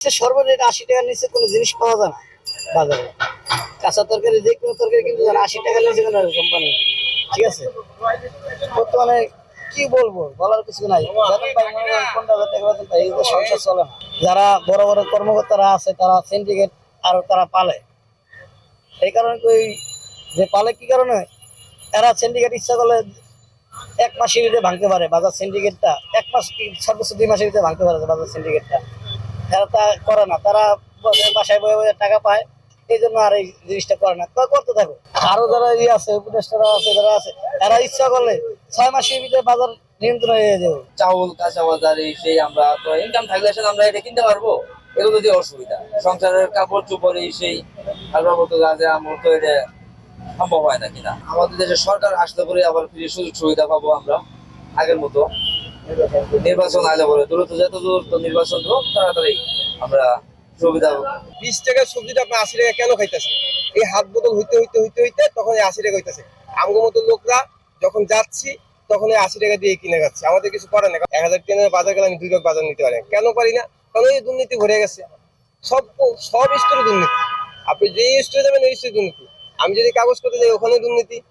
সর্বনিম্ন ৮০ টাকার নিচে কোনো জিনিস পাওয়া যায় না বাজারে। কাঁচা তরকারি যে কোনো তরকারি কিন্তু ৮০ টাকার নিচে কোনো কোম্পানি, ঠিক আছে। বর্তমানে কি বলবো, বলার কিছু নাই। বেতন পাই মনে করেন 15,000 টাকা বেতন পাই, এই যে সংসার চলে না। যারা বড় বড় কর্মকর্তারা আছে তারা সিন্ডিকেট আর তারা পালে, এই কারণে ওই যে পালে কি কারণে এরা সিন্ডিকেট ইচ্ছা করলে 1 মাসের ভিতরে ভাঙতে পারে বাজার সিন্ডিকেটটা। 1 মাস কি সর্বোচ্চ 2 মাসের ভিতরে ভাঙতে পারে বাজার সিন্ডিকেটটা। তারা তা করে না, তারা বাসায় বয়ে বয়ে টাকা পায়, এই জন্য আর এই জিনিসটা করে না। করতে থাকো। আরো যারা আছে উপদেষ্টারা আছে, যারা আছে, এরা ইচ্ছা করলে 6 মাসের ভিতরে বাজার নিয়ন্ত্রণ হয়ে যাবে। চাউল কাঁচা বাজার সেই আমরা তো ইনকাম থাকলে আমরা এটা কিনতে পারবো, এগুলো যদি অসুবিধা। সংসারের কাপড় চোপড় সেই মতো আমার তো এটা সম্ভব হয় না কিনা। আমাদের দেশের সরকার আসলে করে আবার ফিরে সুযোগ সুবিধা পাবো আমরা আগের মতো। নির্বাচন আলে বলে দ্রুত যত দ্রুত নির্বাচন হোক, তাড়াতাড়ি আমরা সুবিধা পাবো। 20 টাকার সবজিটা আপনি 80 টাকা কেন খাইতেছে? এই হাত বদল হইতে হইতে হইতে হইতে তখন 80 টাকা হইতেছে। আমগো মতো লোকরা যখন যাচ্ছি তখন 80 টাকা দিয়ে কিনে যাচ্ছে। আমাদের কিছু করে না। 1000 টাকা বাজার গেলে আমি 2 ভাগ বাজার নিতে পারি না। কেন পারি না? কারণ এই দুর্নীতি ভরে গেছে। সব স্তরে দুর্নীতি। আপনি যে স্তরে যাবেন ওই স্তরে দুর্নীতি। আমি যদি কাগজ করতে যাই ওখানে দুর্নীতি।